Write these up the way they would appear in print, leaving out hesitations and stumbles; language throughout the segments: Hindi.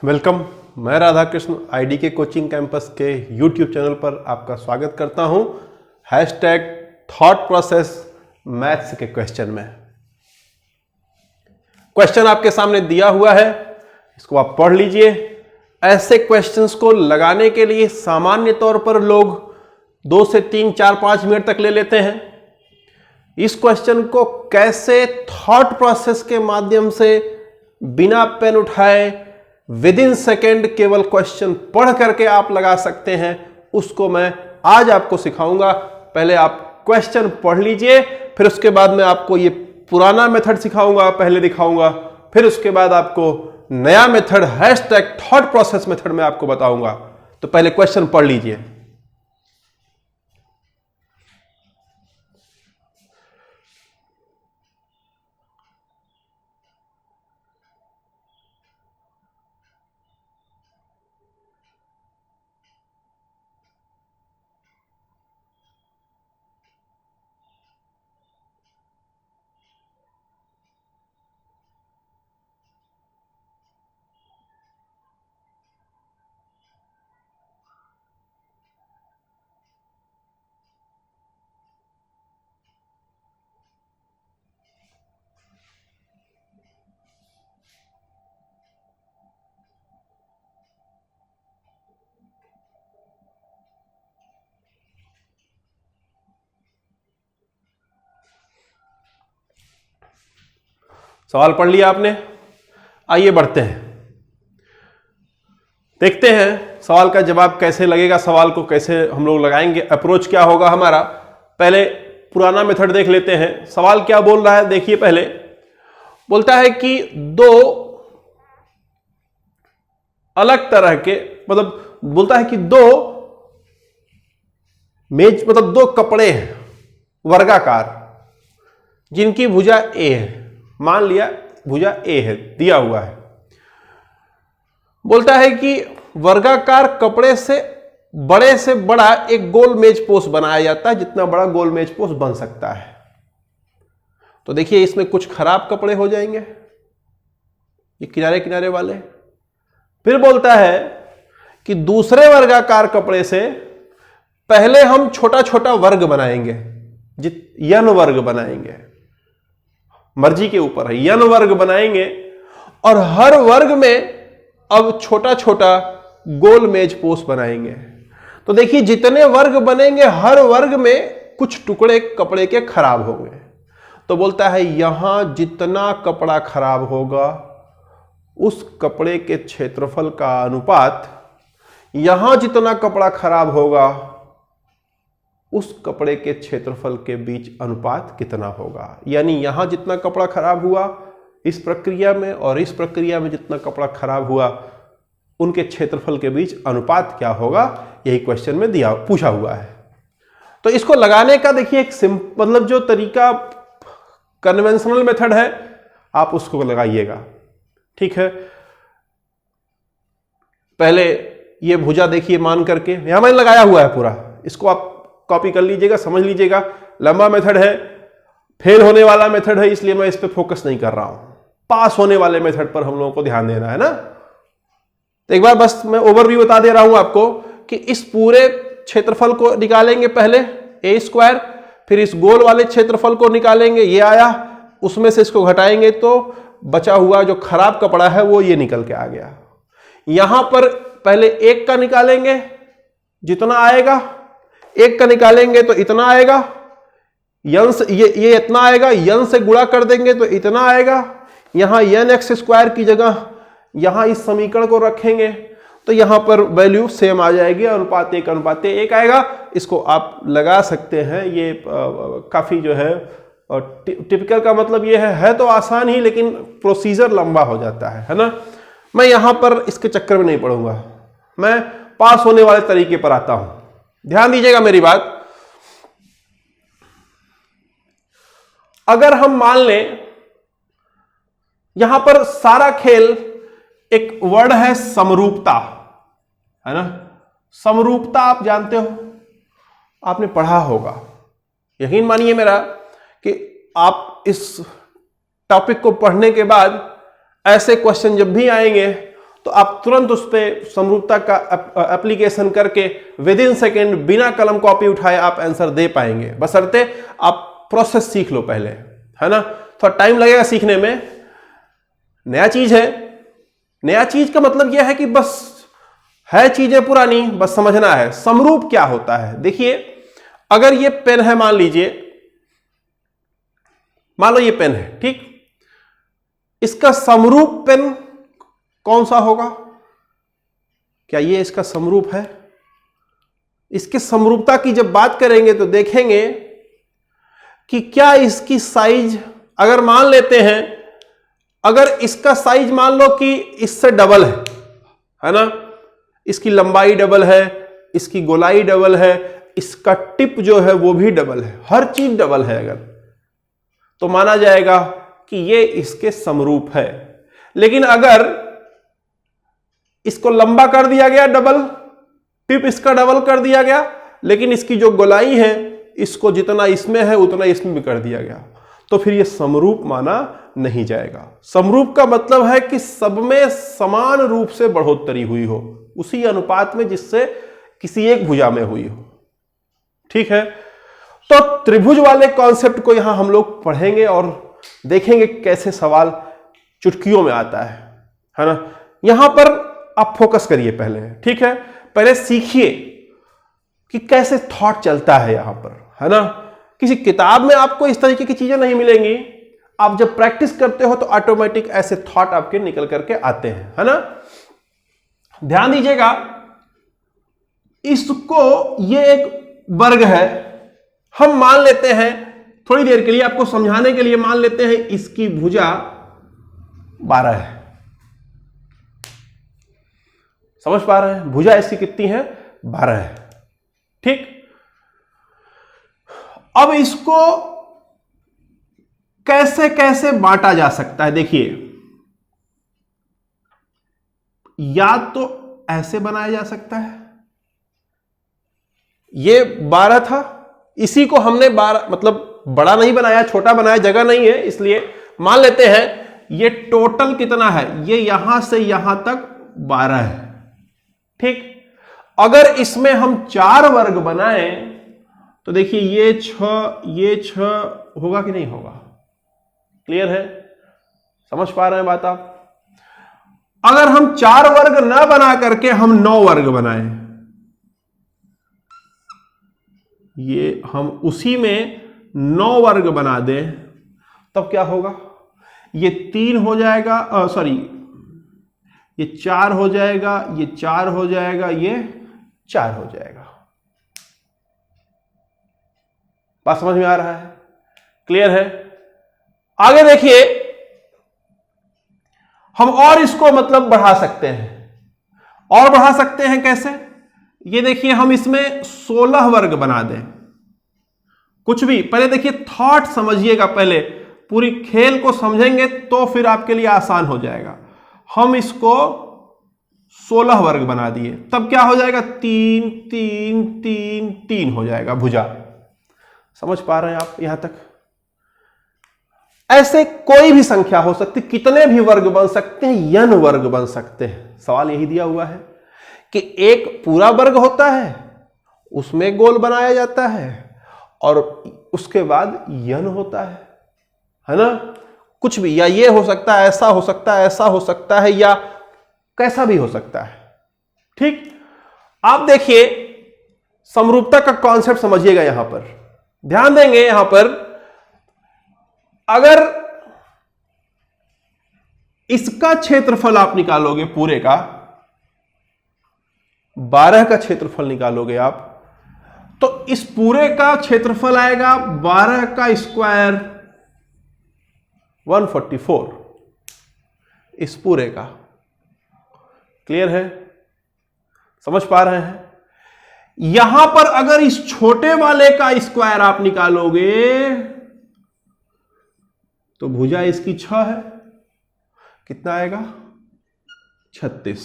वेलकम। मैं राधा कृष्ण आईडी के कोचिंग कैंपस के यूट्यूब चैनल पर आपका स्वागत करता हूं। हैशटैग थॉट प्रोसेस मैथ्स के क्वेश्चन में। क्वेश्चन आपके सामने दिया हुआ है, इसको आप पढ़ लीजिए। ऐसे क्वेश्चंस को लगाने के लिए सामान्य तौर पर लोग 2 से 3, 4, 5 मिनट तक ले लेते हैं। इस क्वेश्चन को कैसे थॉट प्रोसेस के माध्यम से बिना पेन उठाए विद इन सेकेंड केवल क्वेश्चन पढ़ करके आप लगा सकते हैं, उसको मैं आज आपको सिखाऊंगा। पहले आप क्वेश्चन पढ़ लीजिए, फिर उसके बाद मैं आपको ये पुराना मेथड सिखाऊंगा, पहले दिखाऊंगा, फिर उसके बाद आपको नया method hashtag thought process method में आपको बताऊंगा। तो पहले क्वेश्चन पढ़ लीजिए। सवाल पढ़ लिया आपने? आइए बढ़ते हैं, देखते हैं सवाल का जवाब कैसे लगेगा, सवाल को कैसे हम लोग लगाएंगे, अप्रोच क्या होगा हमारा। पहले पुराना मेथड देख लेते हैं। सवाल क्या बोल रहा है देखिए। पहले बोलता है कि दो अलग तरह के, मतलब बोलता है कि दो मेज, मतलब दो कपड़े हैं वर्गाकार जिनकी भुजा ए है। मान लिया भुजा ए है, दिया हुआ है। बोलता है कि वर्गाकार कपड़े से बड़ा एक गोल मेज पोस्ट बनाया जाता है, जितना बड़ा गोल मेज पोस्ट बन सकता है। तो देखिए इसमें कुछ खराब कपड़े हो जाएंगे, ये किनारे किनारे वाले। फिर बोलता है कि दूसरे वर्गाकार कपड़े से पहले हम छोटा छोटा वर्ग बनाएंगे, n वर्ग बनाएंगे, मर्जी के ऊपर है, n वर्ग बनाएंगे और हर वर्ग में अब छोटा छोटा गोल मेज पोस्ट बनाएंगे। तो देखिए जितने वर्ग बनेंगे हर वर्ग में कुछ टुकड़े कपड़े के खराब होंगे। तो बोलता है यहां जितना कपड़ा खराब होगा उस कपड़े के क्षेत्रफल का अनुपात, यहां जितना कपड़ा खराब होगा उस कपड़े के क्षेत्रफल के बीच अनुपात कितना होगा। यानी यहां जितना कपड़ा खराब हुआ इस प्रक्रिया में और इस प्रक्रिया में जितना कपड़ा खराब हुआ उनके क्षेत्रफल के बीच अनुपात क्या होगा, यही क्वेश्चन में दिया पूछा हुआ है। तो इसको लगाने का देखिए एक मतलब जो तरीका कन्वेंशनल मेथड है आप उसको लगाइएगा, ठीक है। पहले ये भुजा देखिए मान करके, यहां मैंने लगाया हुआ है पूरा, इसको आप कॉपी कर लीजिएगा, समझ लीजिएगा। लंबा मेथड है, फेल होने वाला मेथड है, इसलिए मैं इस पे फोकस नहीं कर रहा हूं। पास होने वाले मेथड पर हम लोगों को ध्यान देना है ना। तो एक बार बस मैं ओवरव्यू बता दे रहा हूं आपको कि इस पूरे क्षेत्रफल को निकालेंगे पहले ए स्क्वायर, फिर इस गोल वाले क्षेत्रफल को निकालेंगे, ये आया, उसमें से इसको घटाएंगे तो बचा हुआ जो खराब कपड़ा है वो ये निकल के आ गया। यहां पर पहले एक का निकालेंगे, जितना आएगा, एक का निकालेंगे तो इतना आएगा, यन से ये इतना आएगा, यन से गुणा कर देंगे तो इतना आएगा। यहां n x स्क्वायर की जगह यहां इस समीकरण को रखेंगे तो यहां पर वैल्यू सेम आ जाएगी, अनुपात 1:1 आएगा। इसको आप लगा सकते हैं। ये काफी जो है टिपिकल का मतलब ये है तो आसान ही, लेकिन प्रोसीजर लंबा हो जाता है ना। मैं यहां पर इसके चक्कर में नहीं पड़ूंगा, मैं पास होने वाले तरीके पर आता हूं। ध्यान दीजिएगा मेरी बात। अगर हम मान लें यहां पर सारा खेल, एक वर्ड है समरूपता, है ना। समरूपता आप जानते हो, आपने पढ़ा होगा। यकीन मानिए मेरा कि आप इस टॉपिक को पढ़ने के बाद ऐसे क्वेश्चन जब भी आएंगे तो आप तुरंत उस पर समरूपता का एप्लीकेशन करके विद इन सेकेंड बिना कलम कॉपी उठाए आप आंसर दे पाएंगे, बशर्ते आप प्रोसेस सीख लो पहले, है ना। थोड़ा टाइम लगेगा सीखने में, नया चीज है। नया चीज का मतलब यह है कि बस है चीजें पुरानी, बस समझना है समरूप क्या होता है। देखिए अगर ये पेन है, मान लीजिए, मान लो ये पेन है, ठीक, इसका समरूप पेन कौन सा होगा? क्या ये इसका समरूप है? इसके समरूपता की जब बात करेंगे तो देखेंगे कि क्या इसकी साइज, अगर मान लेते हैं अगर इसका साइज मान लो कि इससे डबल है ना, इसकी लंबाई डबल है, इसकी गोलाई डबल है, इसका टिप जो है वो भी डबल है, हर चीज डबल है, अगर तो माना जाएगा कि ये इसके समरूप है। लेकिन अगर इसको लंबा कर दिया गया डबल, टिप इसका डबल कर दिया गया, लेकिन इसकी जो गोलाई है इसको जितना इसमें है उतना इसमें भी कर दिया गया, तो फिर ये समरूप माना नहीं जाएगा। समरूप का मतलब है कि सब में समान रूप से बढ़ोतरी हुई हो, उसी अनुपात में जिससे किसी एक भुजा में हुई हो, ठीक है। तो त्रिभुज वाले कॉन्सेप्ट को यहां हम लोग पढ़ेंगे और देखेंगे कैसे सवाल चुटकियों में आता है ना। यहां पर आप फोकस करिए पहले, ठीक है, पहले सीखिए कि कैसे थॉट चलता है यहां पर, है ना। किसी किताब में आपको इस तरीके की चीजें नहीं मिलेंगी, आप जब प्रैक्टिस करते हो तो ऑटोमेटिक ऐसे थॉट आपके निकल करके आते हैं, है ना। ध्यान दीजिएगा, इसको ये एक वर्ग है, हम मान लेते हैं थोड़ी देर के लिए आपको समझाने के लिए, मान लेते हैं इसकी भुजा 12 है। समझ पा रहे हैं? भुजा इसकी कितनी है? 12 है, ठीक। अब इसको कैसे कैसे बांटा जा सकता है? देखिए, या तो ऐसे बनाया जा सकता है, ये 12 था, इसी को हमने 12 मतलब बड़ा नहीं बनाया, छोटा बनाया, जगह नहीं है, इसलिए मान लेते हैं ये टोटल कितना है, ये यहां से यहां तक 12 है, ठीक। अगर इसमें हम 4 वर्ग बनाएं तो देखिए ये 6 होगा कि नहीं होगा? क्लियर है? समझ पा रहे हैं बात आप? अगर हम 4 वर्ग ना बना करके हम 9 वर्ग बनाएं, ये हम उसी में 9 वर्ग बना दें, तब क्या होगा? ये 3 हो जाएगा, सॉरी, ये 4 हो जाएगा, ये 4 हो जाएगा, ये 4 हो जाएगा। बात समझ में आ रहा है? क्लियर है? आगे देखिए, हम और इसको मतलब बढ़ा सकते हैं, और बढ़ा सकते हैं कैसे? ये देखिए, हम इसमें 16 वर्ग बना दें, कुछ भी। पहले देखिए थॉट समझिएगा, पहले पूरी खेल को समझेंगे तो फिर आपके लिए आसान हो जाएगा। हम इसको 16 वर्ग बना दिए, तब क्या हो जाएगा? 3 3 3 3 हो जाएगा भुजा। समझ पा रहे हैं आप यहां तक? ऐसे कोई भी संख्या हो सकती, कितने भी वर्ग बन सकते हैं, n वर्ग बन सकते हैं। सवाल यही दिया हुआ है कि एक पूरा वर्ग होता है, उसमें गोल बनाया जाता है, और उसके बाद n होता है ना। कुछ भी, या ये हो सकता है, ऐसा हो सकता है, ऐसा हो सकता है, या कैसा भी हो सकता है, ठीक। आप देखिए, समरूपता का कॉन्सेप्ट समझिएगा, यहां पर ध्यान देंगे। यहां पर अगर इसका क्षेत्रफल आप निकालोगे, पूरे का 12 का क्षेत्रफल निकालोगे आप, तो इस पूरे का क्षेत्रफल आएगा 12 का स्क्वायर 144, इस पूरे का। क्लियर है? समझ पा रहे हैं? यहां पर अगर इस छोटे वाले का स्क्वायर आप निकालोगे तो भुजा इसकी 6 है, कितना आएगा? 36।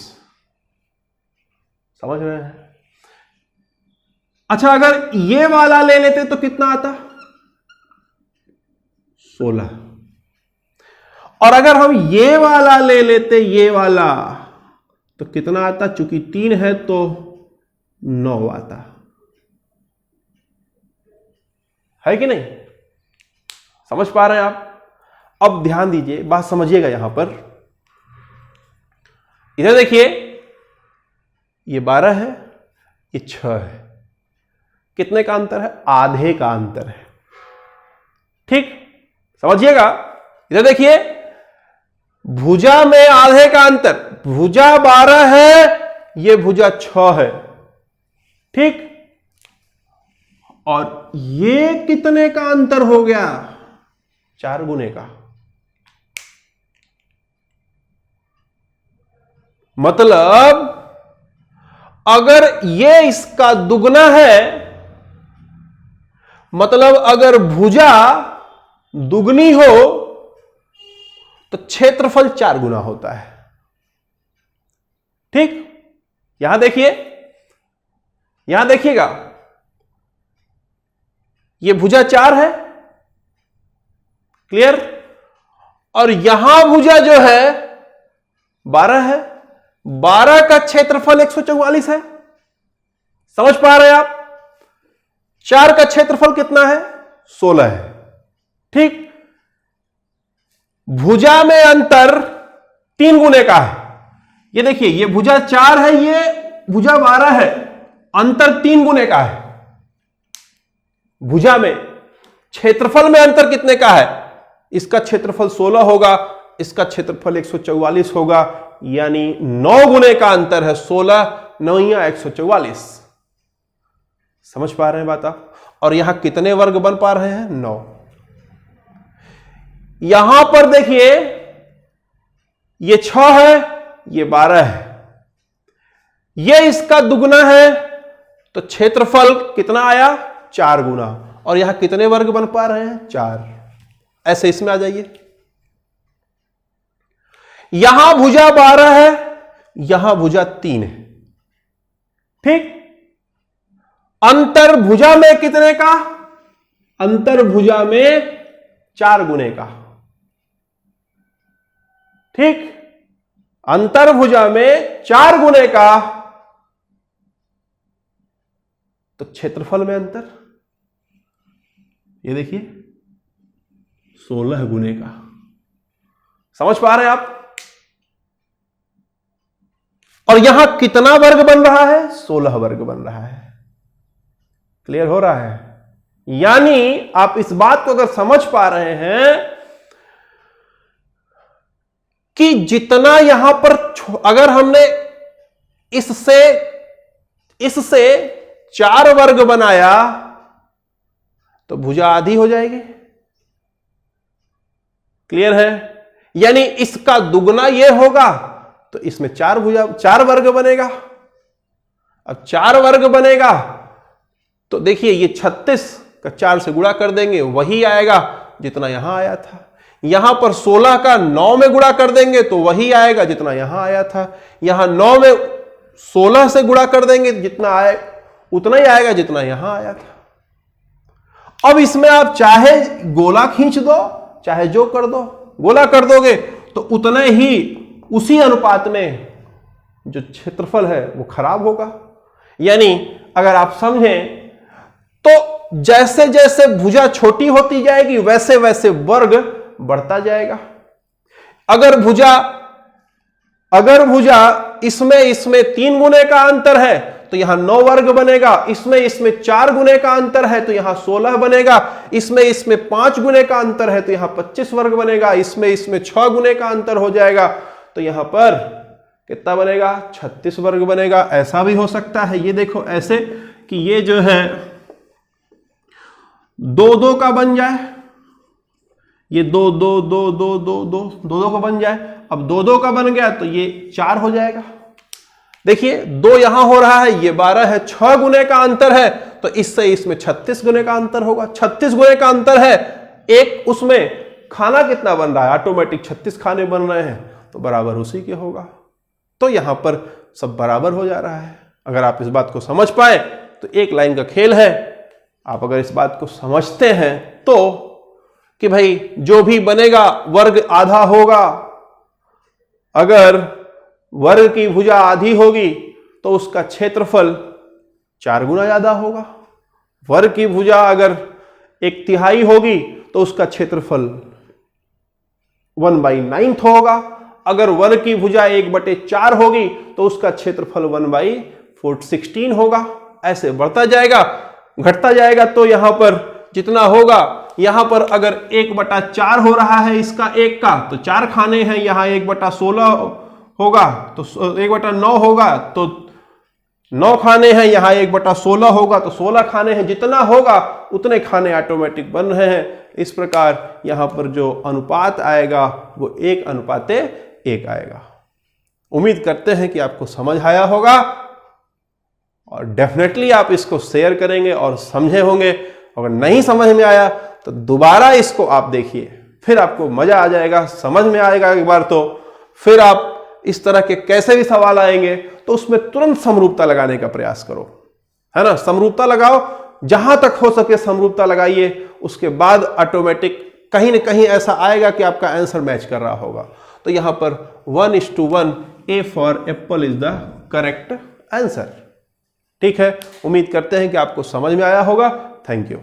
समझ रहे हैं? अच्छा, अगर ये वाला ले लेते तो कितना आता? 16। और अगर हम ये वाला ले लेते, ये वाला, तो कितना आता, चूंकि 3 है तो 9 आता है कि नहीं? समझ पा रहे हैं आप? अब ध्यान दीजिए, बात समझिएगा यहां पर। इधर देखिए, ये 12 है, ये 6 है। कितने का अंतर है? आधे का अंतर है। ठीक, समझिएगा। इधर देखिए, भुजा में आधे का अंतर, भुजा 12 है, ये भुजा 6 है। ठीक, और ये कितने का अंतर हो गया? 4 गुने का। मतलब अगर ये इसका दुगना है, मतलब अगर भुजा दुगनी हो तो क्षेत्रफल 4 गुना होता है। ठीक, यहां देखिए, यहां देखिएगा, ये भुजा 4 है, क्लियर? और यहां भुजा जो है 12 है। 12 का क्षेत्रफल 144 है। समझ पा रहे हैं आप? 4 का क्षेत्रफल कितना है? 16 है। ठीक, भुजा में अंतर 3 गुने का है। ये देखिए, ये भुजा 4 है, ये भुजा 12 है, अंतर 3 गुने का है। भुजा में, क्षेत्रफल में अंतर कितने का है? इसका क्षेत्रफल 16 होगा, इसका क्षेत्रफल 144 होगा, यानी 9 गुने का अंतर है। 16 9 144। समझ पा रहे हैं बात आप? और यहां कितने वर्ग बन पा रहे हैं? 9। यहां पर देखिए, ये 6 है, ये 12 है, ये इसका दुगना है, तो क्षेत्रफल कितना आया? 4 गुना। और यहां कितने वर्ग बन पा रहे हैं? 4। ऐसे इसमें आ जाइए, यहां भुजा 12 है, यहां भुजा 3 है। ठीक, अंतर भुजा में कितने का? अंतर भुजा में 4 गुने का। ठीक, अंतर भुजा में 4 गुने का, तो क्षेत्रफल में अंतर, ये देखिए 16 गुने का। समझ पा रहे हैं आप? और यहां कितना वर्ग बन रहा है? 16 वर्ग बन रहा है। क्लियर हो रहा है? यानी आप इस बात को अगर समझ पा रहे हैं कि जितना यहां पर, अगर हमने इससे 4 वर्ग बनाया तो भुजा आधी हो जाएगी। क्लियर है? यानी इसका दुगना यह होगा तो इसमें 4 वर्ग बनेगा। अब 4 वर्ग बनेगा तो देखिए, ये 36 का 4 से गुणा कर देंगे, वही आएगा जितना यहां आया था। यहां पर 16 का 9 में गुणा कर देंगे तो वही आएगा जितना यहां आया था। यहां 9 में 16 से गुणा कर देंगे, जितना आए उतना ही आएगा जितना यहां आया था। अब इसमें आप चाहे गोला खींच दो, चाहे जो कर दो, गोला कर दोगे तो उतने ही, उसी अनुपात में जो क्षेत्रफल है वो खराब होगा। यानी अगर आप समझें तो जैसे जैसे भुजा छोटी होती जाएगी वैसे वैसे वर्ग बढ़ता जाएगा। अगर भुजा इसमें 3 गुने का अंतर है तो यहां 9 वर्ग बनेगा। इसमें 4 गुने का अंतर है तो यहां 16 बनेगा। इसमें 5 गुने का अंतर है तो यहां 25 वर्ग बनेगा। इसमें 6 गुने का अंतर हो जाएगा तो यहां पर कितना बनेगा? 36 वर्ग बनेगा। ऐसा भी हो सकता है, ये देखो ऐसे कि ये जो है 2 का बन जाए, ये 2 का बन जाए। अब 2 का बन गया तो ये 4 हो जाएगा। देखिए 2 यहां हो रहा है, ये 12 है, 6 गुने का अंतर है तो इसमें 36 गुने का अंतर होगा। 36 गुने का अंतर है, एक उसमें खाना कितना बन रहा है? ऑटोमेटिक 36 खाने बन रहे हैं तो बराबर उसी के होगा। तो यहां पर सब बराबर हो जा रहा है। अगर आप इस बात को समझ पाए तो एक लाइन का खेल है। आप अगर इस बात को समझते हैं तो कि भाई जो भी बनेगा वर्ग आधा होगा। अगर वर्ग की भुजा आधी होगी तो उसका क्षेत्रफल 4 गुना ज्यादा होगा। वर्ग की भुजा अगर 1/3 होगी तो उसका क्षेत्रफल 1/9 होगा। अगर वर्ग की भुजा 1/4 होगी तो उसका क्षेत्रफल 1/16 होगा। ऐसे बढ़ता जाएगा, घटता जाएगा। तो यहां पर जितना होगा, यहां पर अगर 1/4 हो रहा है इसका 1 का, तो 4 खाने हैं। यहां 1/16 होगा तो 1/9 होगा तो 9 खाने हैं। यहां 1/16 होगा तो 16 खाने हैं। जितना होगा उतने खाने ऑटोमेटिक बन रहे हैं। इस प्रकार यहां पर जो अनुपात आएगा वो 1:1 आएगा। उम्मीद करते हैं कि आपको समझ आया होगा और डेफिनेटली आप इसको शेयर करेंगे और समझे होंगे। अगर नहीं समझ में आया तो दोबारा इसको आप देखिए, फिर आपको मजा आ जाएगा, समझ में आएगा एक बार तो फिर आप इस तरह के कैसे भी सवाल आएंगे तो उसमें तुरंत समरूपता लगाने का प्रयास करो, है ना। समरूपता लगाओ, जहां तक हो सके समरूपता लगाइए। उसके बाद ऑटोमेटिक कहीं ना कहीं ऐसा आएगा कि आपका आंसर मैच कर रहा होगा। तो यहां पर 1:1 A for Apple is the correct answer. ठीक है, उम्मीद करते हैं कि आपको समझ में आया होगा। Thank you.